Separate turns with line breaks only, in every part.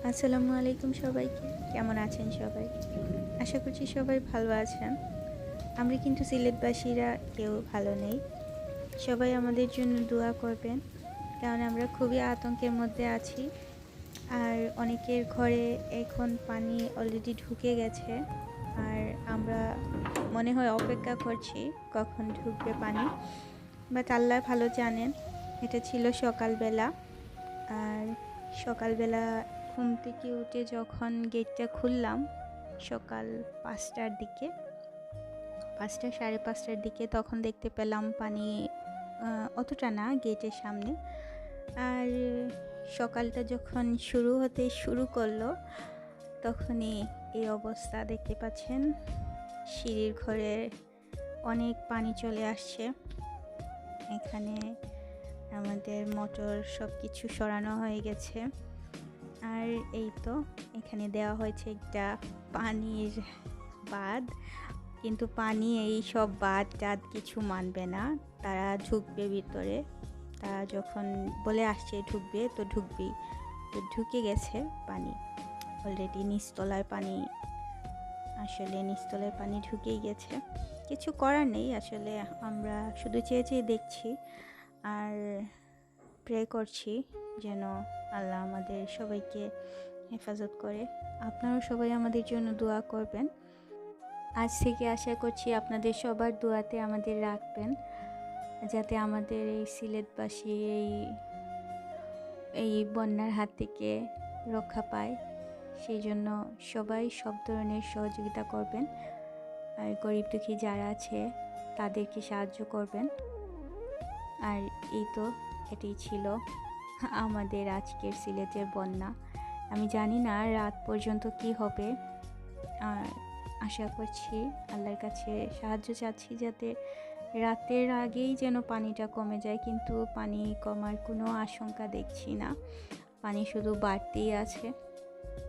আসসালামু আলাইকুম সবাইকে। কেমন আছেন সবাই? আশা করছি সবাই ভালো আছেন। আমরা কিন্তু সিলেটবাসীরা কেউ ভালো নেই। সবাই আমাদের জন্য দোয়া করবেন। কারণ আমরা খুবই আতঙ্কের মধ্যে আছি। আর অনেকের ঘরে এখন পানি অলরেডি ঢুকে গেছে। আর আমরা মনে হয় অপেক্ষা করছি কখন ঢুকবে পানি। বাট আল্লাহ ভালো জানেন। এটা ছিল সকালবেলা। আর সকালবেলা ঘুম থেকে উঠে যখন গেটটা খুললাম সকাল 5টার দিকে, 5টা 5:30টার দিকে, তখন দেখতে পেলাম পানি অতটা না গেটের সামনে। আর সকালটা যখন শুরু হতে শুরু করলো তখনই এই অবস্থা দেখতে পাচ্ছেন। সিঁড়ির ঘরে অনেক পানি চলে আসছে। এখানে আমাদের মোটর সব কিছু সরানো হয়ে গেছে। আর এই তো এখানে দেওয়া হয়েছে একটা পানির বাঁধ, কিন্তু পানি এই সব বাঁধ টাদ কিছু মানবে না। তারা ঢুকবে ভিতরে, তারা যখন বলে আসছে ঢুকবে তো ঢুকবেই। তো ঢুকে গেছে পানি অলরেডি, নিচতলায় পানি, আসলে নিচতলায় পানি ঢুকেই গেছে। কিছু করার নেই, আসলে আমরা শুধু চেয়ে চেয়ে দেখছি আর প্রে করছি যেন আল্লাহ আমাদের সবাইকে হেফাজত করে। আপনারাও সবাই আমাদের জন্য দোয়া করবেন। আজ থেকে আশা করছি আপনাদের সবার দোয়াতে আমাদের রাখবেন, যাতে আমাদের এই সিলেটবাসী এই বন্যার হাত থেকে রক্ষা পায়। সেই জন্য সবাই সব ধরনের সহযোগিতা করবেন। আর গরিব দুঃখী যারা আছে তাদেরকে সাহায্য করবেন। আর এই তো এটাই ছিল আমাদের আজকের সিলেটের বন্যা। আমি জানি না রাত পর্যন্ত কি হবে। আর আশা করছি, আল্লাহর কাছে সাহায্য চাচ্ছি যাতে রাতের আগেই যেন পানিটা কমে যায়, কিন্তু পানি কমার কোনো আশঙ্কা দেখছি না। পানি শুধু বাড়তেই আছে।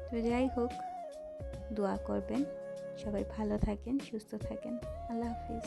তো যাই হোক, দোয়া করবেন। সবাই ভালো থাকেন, সুস্থ থাকেন। আল্লাহ হাফিজ।